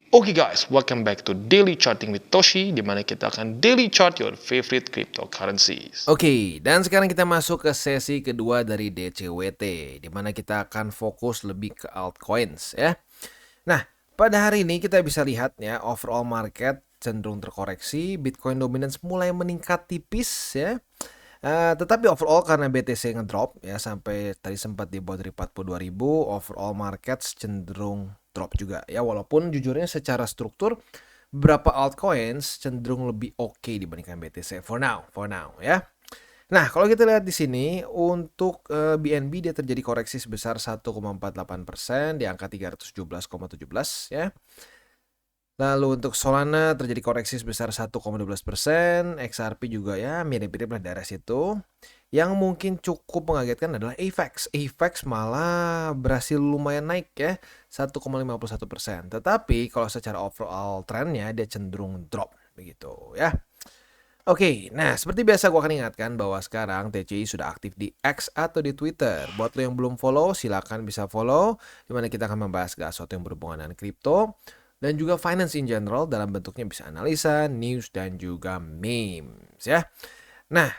Oke guys, welcome back to Daily Charting with Toshi, di mana kita akan daily chart your favorite cryptocurrencies. Oke, dan sekarang kita masuk ke sesi kedua dari DCWT, di mana kita akan fokus lebih ke altcoins ya. Nah, pada hari ini kita bisa lihat ya, overall market cenderung terkoreksi, Bitcoin dominance mulai meningkat tipis ya. Tetapi overall karena BTC ngedrop ya sampai tadi sempat di bawah dari 42.000, overall market cenderung drop juga ya, walaupun jujurnya secara struktur beberapa altcoins cenderung lebih oke dibandingkan BTC for now ya. Nah, kalau kita lihat di sini untuk BNB dia terjadi koreksi sebesar 1,48% di angka 317,17 ya. Lalu untuk Solana terjadi koreksi sebesar 1,12%, XRP juga ya mirip-mirip lah daerah situ. Yang mungkin cukup mengagetkan adalah AVAX. AVAX malah berhasil lumayan naik ya, 1,51%. Tetapi kalau secara overall trennya dia cenderung drop begitu ya. Oke, nah seperti biasa gue akan ingatkan bahwa sekarang TCI sudah aktif di X atau di Twitter. Buat lo yang belum follow, silakan bisa follow. Dimana kita akan membahas segala sesuatu yang berhubungan dengan kripto dan juga finance in general dalam bentuknya bisa analisa, news, dan juga memes ya. Nah,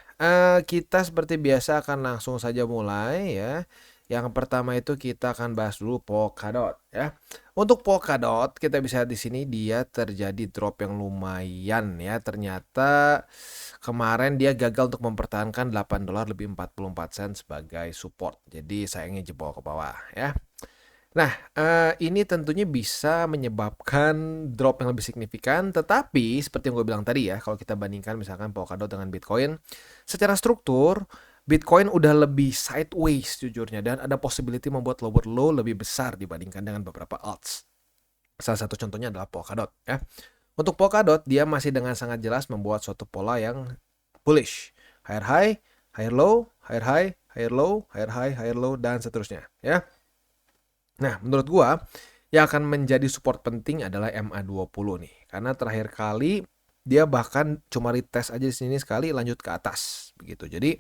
kita seperti biasa akan langsung saja mulai ya. Yang pertama itu kita akan bahas dulu Polkadot ya. Untuk Polkadot kita bisa lihat di sini dia terjadi drop yang lumayan ya. Ternyata kemarin dia gagal untuk mempertahankan $8 lebih 44 sen sebagai support. Jadi sayangnya jebol ke bawah ya. Nah, ini tentunya bisa menyebabkan drop yang lebih signifikan, tetapi seperti yang gue bilang tadi ya, kalau kita bandingkan misalkan Polkadot dengan Bitcoin, secara struktur Bitcoin udah lebih sideways jujurnya dan ada possibility membuat lower low lebih besar dibandingkan dengan beberapa alts. Salah satu contohnya adalah Polkadot ya. Untuk Polkadot dia masih dengan sangat jelas membuat suatu pola yang bullish. Higher high, higher low, higher high, higher low, higher high, higher low dan seterusnya ya. Nah, menurut gua yang akan menjadi support penting adalah MA20 nih. Karena terakhir kali dia bahkan cuma retest aja di sini sekali lanjut ke atas begitu. Jadi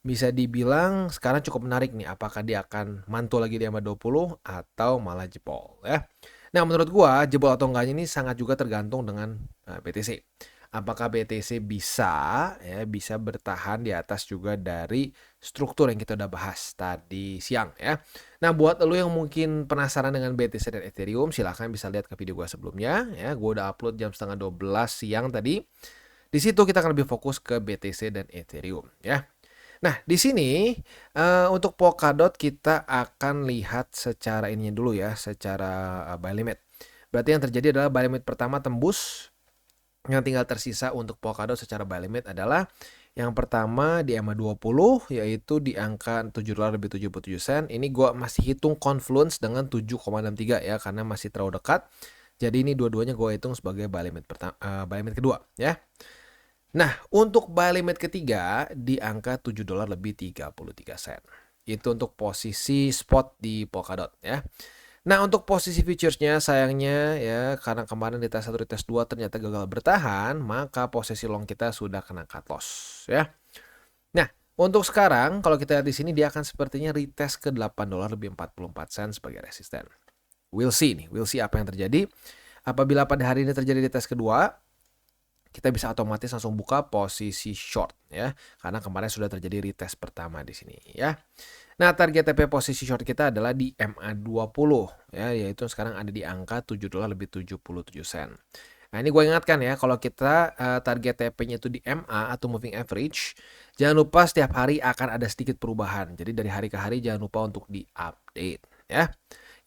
bisa dibilang sekarang cukup menarik nih apakah dia akan mantul lagi di MA20 atau malah jebol ya. Nah, menurut gua jebol atau enggaknya ini sangat juga tergantung dengan BTC. Apakah BTC bisa bertahan di atas juga dari struktur yang kita udah bahas tadi siang ya. Nah, buat lo yang mungkin penasaran dengan BTC dan Ethereum, silahkan bisa lihat ke video gue sebelumnya ya. Gue udah upload jam setengah 12 siang tadi. Di situ kita akan lebih fokus ke BTC dan Ethereum ya. Nah, di sini untuk Polkadot kita akan lihat secara ininya dulu ya, secara buy limit. Berarti yang terjadi adalah buy limit pertama tembus. Yang tinggal tersisa untuk Polkadot secara buy limit adalah yang pertama di EMA20 yaitu di angka $7 lebih 77 sen. Ini gue masih hitung confluence dengan 7,63 ya karena masih terlalu dekat. Jadi ini dua-duanya gue hitung sebagai buy limit kedua ya. Nah, untuk buy limit ketiga di angka $7 lebih 33 sen. Itu untuk posisi spot di Polkadot ya. Nah, untuk posisi futuresnya sayangnya ya karena kemarin di tes 1 di tes 2 ternyata gagal bertahan, maka posisi long kita sudah kena cut loss ya. Nah, untuk sekarang kalau kita lihat di sini dia akan sepertinya retest ke $8 lebih 44 sen sebagai resisten. We'll see apa yang terjadi. Apabila pada hari ini terjadi di tes kedua, kita bisa otomatis langsung buka posisi short ya, karena kemarin sudah terjadi retest pertama di sini ya. Nah, target TP posisi short kita adalah di MA20 ya, yaitu sekarang ada di angka $7 lebih 77 sen. Nah, ini gue ingatkan ya, kalau kita target TP-nya itu di MA atau moving average, jangan lupa setiap hari akan ada sedikit perubahan. Jadi dari hari ke hari jangan lupa untuk di-update ya.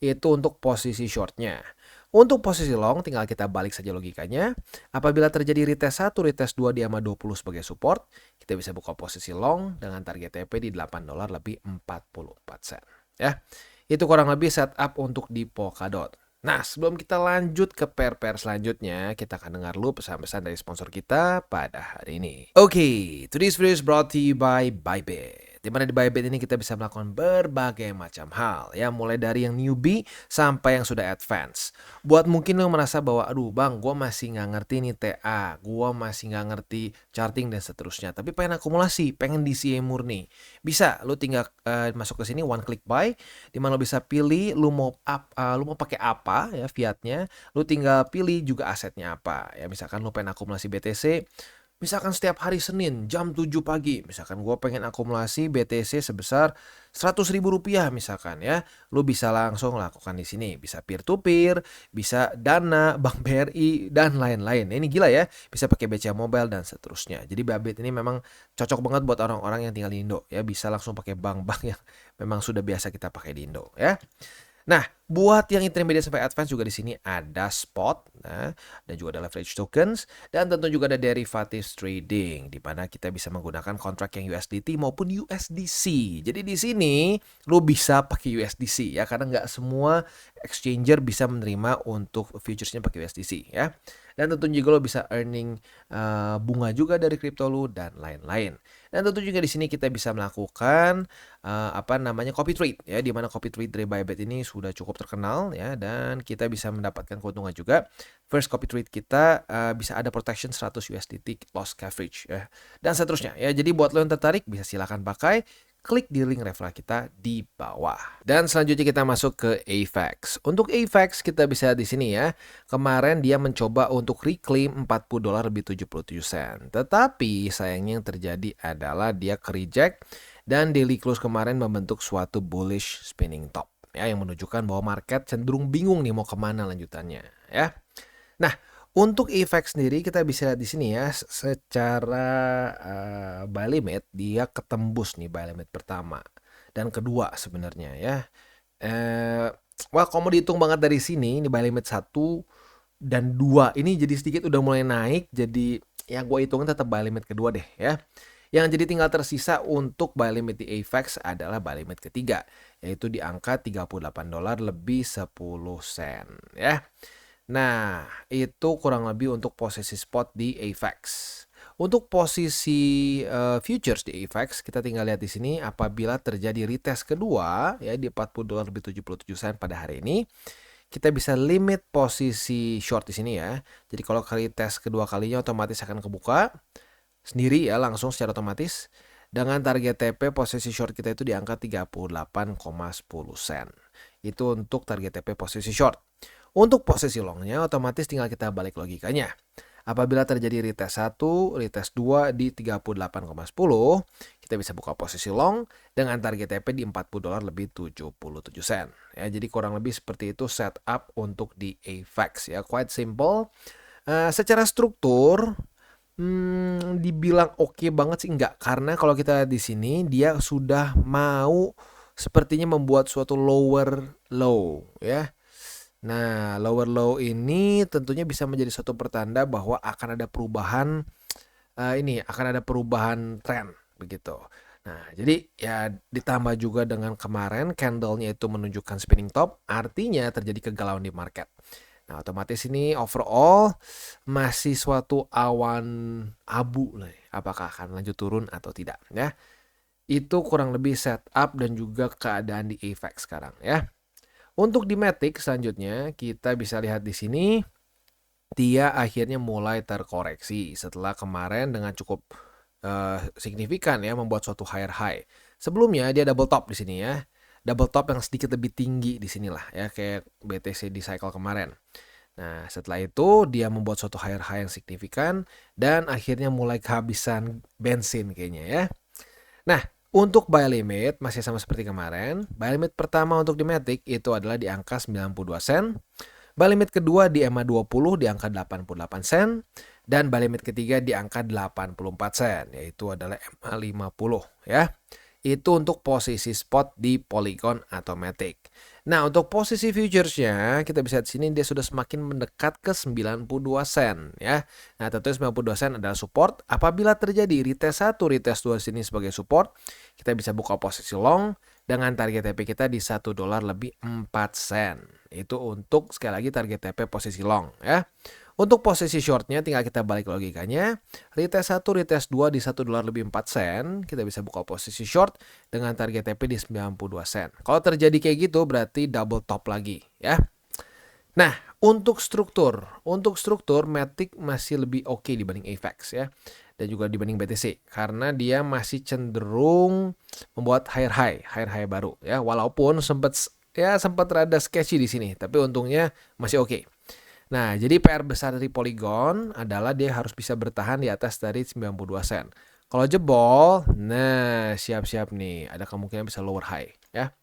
Itu untuk posisi shortnya. Untuk posisi long tinggal kita balik saja logikanya. Apabila terjadi retest 1, retest 2 di EMA20 sebagai support, kita bisa buka posisi long dengan target TP di $8 lebih 44 sen. Ya. Itu kurang lebih setup untuk di Polkadot. Nah, sebelum kita lanjut ke pair-pair selanjutnya, kita akan dengar dulu pesan-pesan dari sponsor kita pada hari ini. Oke, today's video is brought to you by Bybit. Bybit. Di mana di Bybit ini kita bisa melakukan berbagai macam hal ya, mulai dari yang newbie sampai yang sudah advance. Buat mungkin lo merasa bahwa aduh bang, gue masih nggak ngerti nih TA, gue masih nggak ngerti charting dan seterusnya, tapi pengen akumulasi, pengen DCA murni. Bisa, lo tinggal masuk ke sini one click buy, di mana lo bisa pilih lo mau pakai apa ya fiatnya, lo tinggal pilih juga asetnya apa ya. Misalkan lo pengen akumulasi BTC, misalkan setiap hari Senin jam 7 pagi, misalkan gue pengen akumulasi BTC sebesar 100.000 rupiah misalkan ya, lu bisa langsung lakukan di sini. Bisa peer to peer, bisa Dana, Bank BRI dan lain-lain. Ini gila ya, bisa pakai BCA Mobile dan seterusnya. Jadi Bybit ini memang cocok banget buat orang-orang yang tinggal di Indo ya, bisa langsung pakai bank-bank yang memang sudah biasa kita pakai di Indo ya. Nah, buat yang intermediate sampai advance juga di sini ada spot, nah, dan juga ada leverage tokens, dan tentu juga ada derivatives trading, di mana kita bisa menggunakan kontrak yang USDT maupun USDC. Jadi di sini lo bisa pakai USDC ya, karena nggak semua exchanger bisa menerima untuk futuresnya pakai USDC ya. Dan tentu juga lo bisa earning bunga juga dari kripto lo dan lain-lain. Dan tentu juga di sini kita bisa melakukan copy trade ya, di mana copy trade dari Bybit ini sudah cukup terkenal ya, dan kita bisa mendapatkan keuntungan juga. First copy trade kita bisa ada protection 100 USDT loss coverage ya, dan seterusnya ya. Jadi buat lo yang tertarik bisa silakan pakai, klik di link referral kita di bawah. Dan selanjutnya kita masuk ke AVAX. Untuk AVAX kita bisa di sini ya. Kemarin dia mencoba untuk reclaim $40 lebih 77 sen. Tetapi sayangnya yang terjadi adalah dia ke-reject dan daily close kemarin membentuk suatu bullish spinning top ya, yang menunjukkan bahwa market cenderung bingung nih mau kemana lanjutannya ya. Nah, untuk AVAX sendiri kita bisa lihat di sini ya, secara buy limit dia ketembus nih buy limit pertama dan kedua sebenarnya ya. Kalau mau dihitung banget dari sini, ini buy limit 1 dan 2 ini jadi sedikit udah mulai naik, jadi ya gue hitungin tetap buy limit kedua deh ya. Yang jadi tinggal tersisa untuk buy limit di AVAX adalah buy limit ketiga, yaitu di angka $38 lebih 10 sen ya. Nah, itu kurang lebih untuk posisi spot di AVAX. Untuk posisi futures di AVAX, kita tinggal lihat di sini apabila terjadi retest kedua ya di $40 lebih 77 sen pada hari ini, kita bisa limit posisi short di sini ya. Jadi kalau retest kedua kalinya otomatis akan kebuka sendiri ya, langsung secara otomatis, dengan target TP posisi short kita itu di angka 38,10 sen. Itu untuk target TP posisi short. Untuk posisi longnya otomatis tinggal kita balik logikanya. Apabila terjadi retest 1, retest 2 di 38,10, kita bisa buka posisi long dengan target TP di $40 lebih 77 sen. Ya, jadi kurang lebih seperti itu setup untuk di AVAX ya, quite simple. Secara struktur dibilang oke banget sih enggak, karena kalau kita di sini dia sudah mau sepertinya membuat suatu lower low ya. Nah, lower low ini tentunya bisa menjadi suatu pertanda bahwa akan ada perubahan tren begitu. Nah, jadi ya ditambah juga dengan kemarin candle-nya itu menunjukkan spinning top, artinya terjadi kegalauan di market. Nah, otomatis ini overall masih suatu awan abu lah, apakah akan lanjut turun atau tidak ya. Itu kurang lebih setup dan juga keadaan di AVAX sekarang ya. Untuk di Matic selanjutnya kita bisa lihat di sini dia akhirnya mulai terkoreksi setelah kemarin dengan cukup signifikan ya membuat suatu higher high. Sebelumnya dia double top di sini ya. Double top yang sedikit lebih tinggi di sinilah ya, kayak BTC di cycle kemarin. Nah, setelah itu dia membuat suatu higher high yang signifikan dan akhirnya mulai kehabisan bensin kayaknya ya. Nah, untuk buy limit masih sama seperti kemarin. Buy limit pertama untuk di Matic itu adalah di angka 92 sen. Buy limit kedua di EMA20 di angka 88 sen. Dan buy limit ketiga di angka 84 sen, yaitu adalah EMA50 ya. Itu untuk posisi spot di Polygon atau Matic. Nah, untuk posisi futuresnya kita bisa lihat di sini dia sudah semakin mendekat ke 92 sen ya. Nah, tentunya 92 sen adalah support. Apabila terjadi retest 1, retest 2 sini sebagai support, kita bisa buka posisi long dengan target TP kita di $1 lebih 4 sen. Itu untuk sekali lagi target TP posisi long ya. Untuk posisi shortnya tinggal kita balik logikanya. Retest 1, retest 2 di 1 dolar lebih 4 sen. Kita bisa buka posisi short dengan target TP di 92 sen. Kalau terjadi kayak gitu berarti double top lagi ya. Nah, untuk struktur Matic masih lebih oke dibanding AVAX ya. Dan juga dibanding BTC karena dia masih cenderung membuat higher high baru ya. Walaupun sempat rada sketchy di sini, tapi untungnya masih oke. Nah, jadi PR besar dari Polygon adalah dia harus bisa bertahan di atas dari 92 sen. Kalau jebol, nah siap-siap nih, ada kemungkinan bisa lower high ya.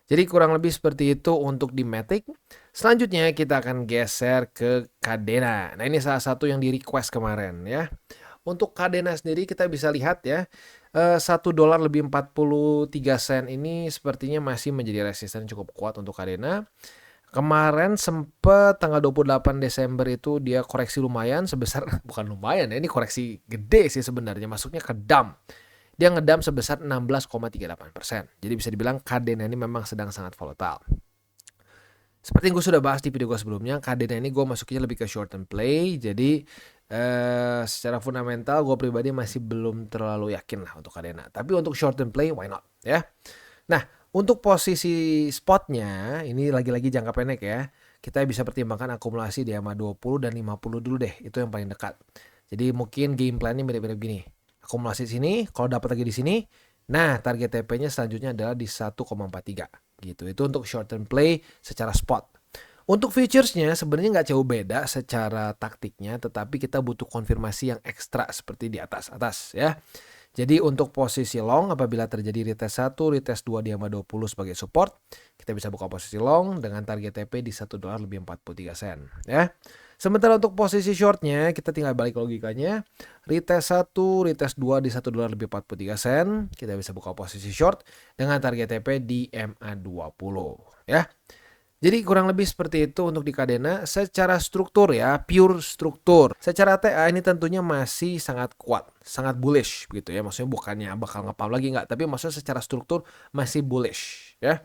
Jadi kurang lebih seperti itu untuk di Matic. Selanjutnya kita akan geser ke Kadena. Nah, ini salah satu yang di request kemarin ya. Untuk Kadena sendiri kita bisa lihat ya, 1 dolar lebih 43 sen ini sepertinya masih menjadi resisten cukup kuat untuk Kadena. Kemarin sempat tanggal 28 Desember itu dia koreksi lumayan sebesar, bukan lumayan ya, ini koreksi gede sih sebenarnya, masuknya ke dump. Dia ngedump sebesar 16,38%. Jadi bisa dibilang Kadena ini memang sedang sangat volatile. Seperti yang gue sudah bahas di video gue sebelumnya, Kadena ini gue masuknya lebih ke short term play. Jadi secara fundamental gue pribadi masih belum terlalu yakin lah untuk Kadena. Tapi untuk short term play, why not ya. Nah, untuk posisi spotnya, ini lagi-lagi jangka pendek ya. Kita bisa pertimbangkan akumulasi di EMA 20 dan 50 dulu deh. Itu yang paling dekat. Jadi mungkin game plan-nya mirip-mirip gini. Akumulasi di sini, kalau dapat lagi di sini, nah target TP-nya selanjutnya adalah di 1,43 gitu. Itu untuk short term play secara spot. Untuk featuresnya sebenarnya nggak jauh beda secara taktiknya, tetapi kita butuh konfirmasi yang ekstra seperti di atas ya. Jadi untuk posisi long apabila terjadi retest 1, retest 2 di EMA 20 sebagai support, kita bisa buka posisi long dengan target TP di 1 dolar lebih 43 sen ya. Sementara untuk posisi shortnya kita tinggal balik logikanya. Retest 1, retest 2 di 1 dolar lebih 43 sen, kita bisa buka posisi short dengan target TP di EMA 20 ya. Jadi kurang lebih seperti itu untuk di Kadena secara struktur ya, pure struktur. Secara TA ini tentunya masih sangat kuat, sangat bullish gitu ya. Maksudnya bukannya bakal ngepam lagi nggak, tapi maksudnya secara struktur masih bullish ya.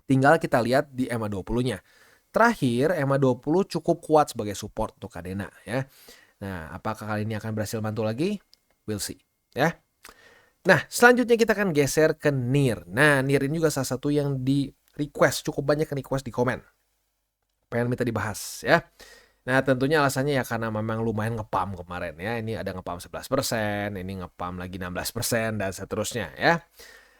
Tinggal kita lihat di EMA 20-nya. Terakhir EMA 20 cukup kuat sebagai support untuk Kadena ya. Nah, apakah kali ini akan berhasil mantul lagi? We'll see ya. Nah, selanjutnya kita akan geser ke NIR. Nah, NIR ini juga salah satu yang di request, cukup banyak request di komen. Pengen minta dibahas ya. Nah tentunya alasannya ya karena memang lumayan ngepam kemarin ya. Ini ada ngepam 11%, ini ngepam lagi 16% dan seterusnya ya.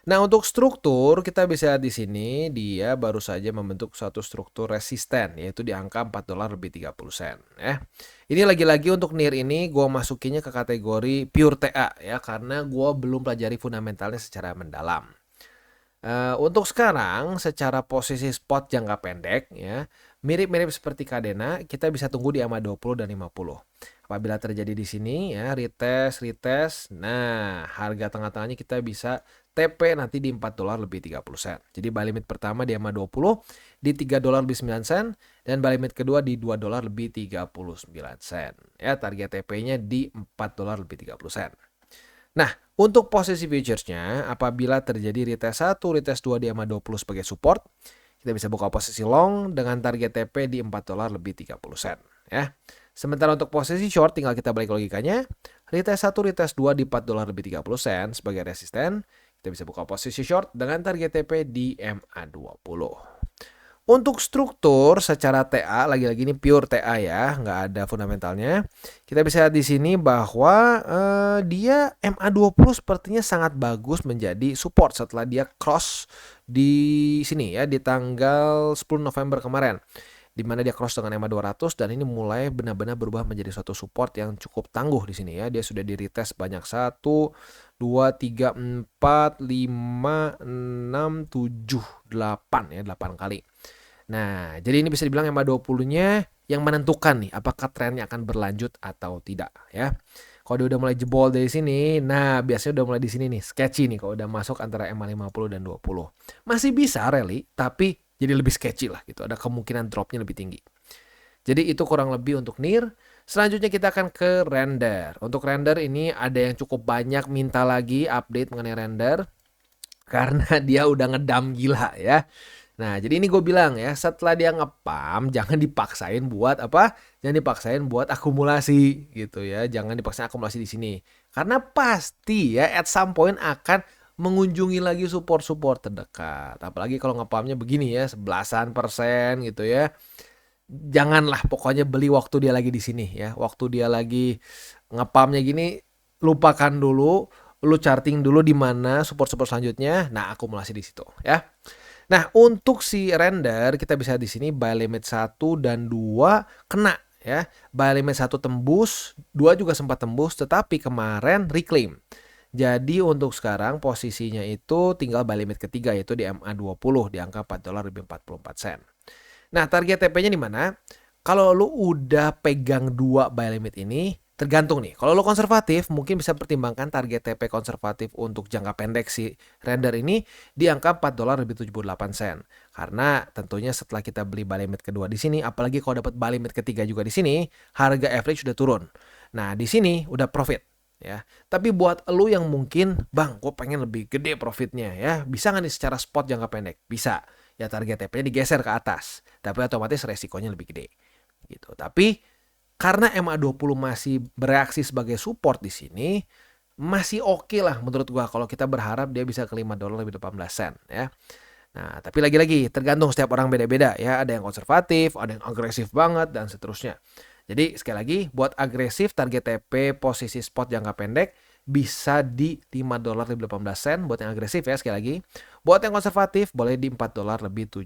Nah untuk struktur kita bisa lihat di sini dia baru saja membentuk suatu struktur resisten yaitu di angka 4 dolar lebih 30 sen ya. Ini lagi-lagi untuk NIR ini gue masukinnya ke kategori pure TA ya karena gue belum pelajari fundamentalnya secara mendalam. Untuk sekarang secara posisi spot jangka pendek ya mirip-mirip seperti Kadena, kita bisa tunggu di EMA 20 dan 50. Apabila terjadi di sini ya retest, nah harga tengah-tengahnya kita bisa TP nanti di 4 dolar lebih 30 sen. Jadi buy limit pertama di EMA 20 di 3 dolar lebih 9 sen dan buy limit kedua di 2 dolar lebih 39 sen. Ya target TP-nya di 4 dolar lebih 30 sen. Nah, untuk posisi futuresnya, apabila terjadi retest 1, retest 2 di EMA 20 sebagai support, kita bisa buka posisi long dengan target TP di 4 dolar lebih 30 sen. Ya. Sementara untuk posisi short, tinggal kita balik logikanya. Retest 1, retest 2 di 4 dolar lebih 30 sen sebagai resisten. Kita bisa buka posisi short dengan target TP di EMA 20. Untuk struktur secara TA, lagi-lagi ini pure TA ya, nggak ada fundamentalnya. Kita bisa lihat di sini bahwa dia MA20 sepertinya sangat bagus menjadi support setelah dia cross di sini ya, di tanggal 10 November kemarin. Di mana dia cross dengan MA200 dan ini mulai benar-benar berubah menjadi suatu support yang cukup tangguh di sini ya. Dia sudah di retest banyak 1, 2, 3, 4, 5, 6, 7, 8 ya, 8 kali. Nah, jadi ini bisa dibilang EMA 20-nya yang menentukan nih apakah trennya akan berlanjut atau tidak ya. Kalau dia udah mulai jebol dari sini, nah biasanya udah mulai di sini nih, sketchy nih kalau udah masuk antara EMA 50 dan 20. Masih bisa rally, tapi jadi lebih sketchy lah gitu. Ada kemungkinan dropnya lebih tinggi. Jadi itu kurang lebih untuk NIR. Selanjutnya kita akan ke render. Untuk render ini ada yang cukup banyak minta lagi update mengenai render. Karena dia udah ngedam gila ya. Nah, jadi ini gue bilang ya, setelah dia ngepump, jangan dipaksain buat apa? Jangan dipaksain buat akumulasi gitu ya. Jangan dipaksain akumulasi di sini. Karena pasti ya at some point akan mengunjungi lagi support-support terdekat. Apalagi kalau ngepumpnya begini ya, 11% gitu ya. Janganlah pokoknya beli waktu dia lagi di sini ya. Waktu dia lagi ngepumpnya gini, lupakan dulu. Lu charting dulu di mana support-support selanjutnya. Nah, akumulasi di situ ya. Nah, untuk si render kita bisa di sini buy limit 1 dan 2 kena ya. Buy limit 1 tembus, 2 juga sempat tembus tetapi kemarin reclaim. Jadi untuk sekarang posisinya itu tinggal buy limit ketiga yaitu di MA20 di angka $4.44. Nah, target TP-nya di mana? Kalau lu udah pegang 2 buy limit ini, tergantung nih. Kalau lu konservatif, mungkin bisa pertimbangkan target TP konservatif untuk jangka pendek si render ini di angka $4.78. Karena tentunya setelah kita beli buy limit kedua di sini, apalagi kalau dapat buy limit ketiga juga di sini, harga average sudah turun. Nah, di sini udah profit ya. Tapi buat lu yang mungkin, "Bang, gue pengen lebih gede profitnya ya. Bisa nggak nih secara spot jangka pendek?" Bisa. Ya target TP-nya digeser ke atas, tapi otomatis resikonya lebih gede gitu. Tapi karena MA20 masih bereaksi sebagai support di sini, masih oke lah menurut gua kalau kita berharap dia bisa ke $5.18 ya. Nah, tapi lagi-lagi tergantung setiap orang beda-beda ya. Ada yang konservatif, ada yang agresif banget dan seterusnya. Jadi sekali lagi buat agresif target TP posisi spot jangka pendek bisa di $5.18 buat yang agresif ya sekali lagi. Buat yang konservatif boleh di $4.78.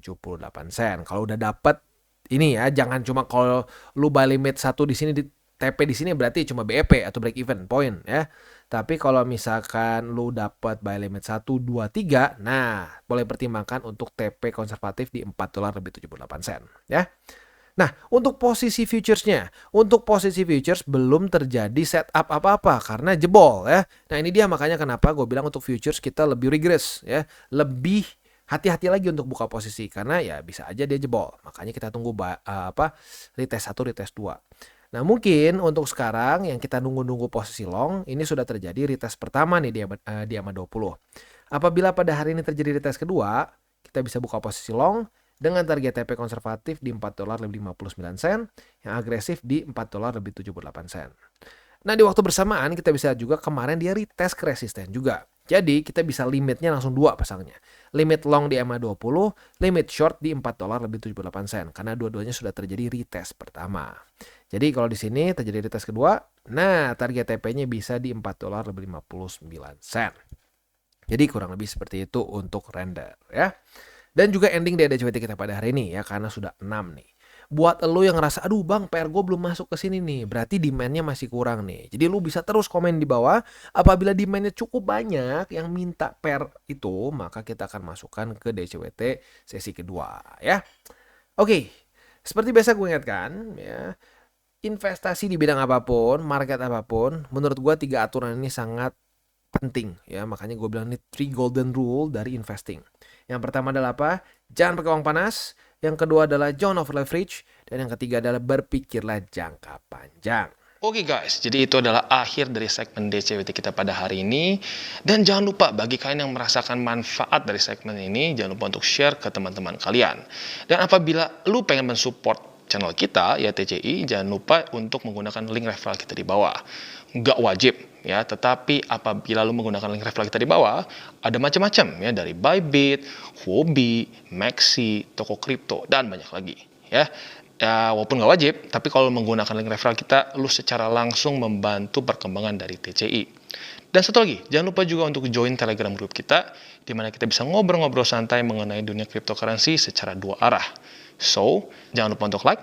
Kalau udah dapat ini ya, jangan cuma kalau lu buy limit 1 di sini di TP di sini berarti cuma BEP atau break even point ya. Tapi kalau misalkan lu dapat buy limit 1, 2, 3, nah boleh pertimbangkan untuk TP konservatif di $4.78 ya. Nah, untuk posisi futuresnya, untuk posisi futures belum terjadi setup apa-apa karena jebol ya. Nah, ini dia makanya kenapa gue bilang untuk futures kita lebih rigorous ya, lebih hati-hati lagi untuk buka posisi karena ya bisa aja dia jebol. Makanya kita tunggu retest 1, retest 2. Nah, mungkin untuk sekarang yang kita nunggu-nunggu posisi long, ini sudah terjadi retest pertama nih di MA20. Apabila pada hari ini terjadi retest kedua, kita bisa buka posisi long dengan target TP konservatif di $4.59, yang agresif di $4.78. Nah, di waktu bersamaan kita bisa juga kemarin dia retest ke resisten juga. Jadi kita bisa limitnya langsung 2 pasangnya. Limit long di MA20, limit short di $4.78 karena dua-duanya sudah terjadi retest pertama. Jadi kalau di sini terjadi retest kedua, nah target TP-nya bisa di $4.59. Jadi kurang lebih seperti itu untuk render ya. Dan juga ending dari DCWT kita pada hari ini ya karena sudah 6 nih. Buat lo yang ngerasa, aduh bang PR gue belum masuk ke sini nih, berarti demand-nya masih kurang nih. Jadi lo bisa terus komen di bawah, apabila demand-nya cukup banyak yang minta PR itu, maka kita akan masukkan ke DCWT sesi kedua ya. Oke, seperti biasa gue ingatkan ya, investasi di bidang apapun, market apapun, menurut gue 3 aturan ini sangat penting ya. Makanya gue bilang ini 3 golden rule dari investing. Yang pertama adalah apa? Jangan pakai uang panas. Yang kedua adalah jangan over leverage. Dan yang ketiga adalah berpikirlah jangka panjang. Oke guys, jadi itu adalah akhir dari segmen DCWT kita pada hari ini. Dan jangan lupa bagi kalian yang merasakan manfaat dari segmen ini, jangan lupa untuk share ke teman-teman kalian. Dan apabila lu pengen mensupport channel kita, ya TCI, jangan lupa untuk menggunakan link referral kita di bawah. Nggak wajib ya, tetapi apabila lu menggunakan link referral kita di bawah, ada macam-macam ya, dari Bybit, Huobi, Maxi, toko kripto, dan banyak lagi ya. Ya, walaupun nggak wajib, tapi kalau menggunakan link referral kita, lu secara langsung membantu perkembangan dari TCI. Dan satu lagi, jangan lupa juga untuk join Telegram group kita, di mana kita bisa ngobrol-ngobrol santai mengenai dunia cryptocurrency secara 2 arah. So, jangan lupa untuk like,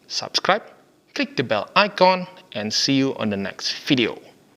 subscribe, klik the bell icon, and see you on the next video.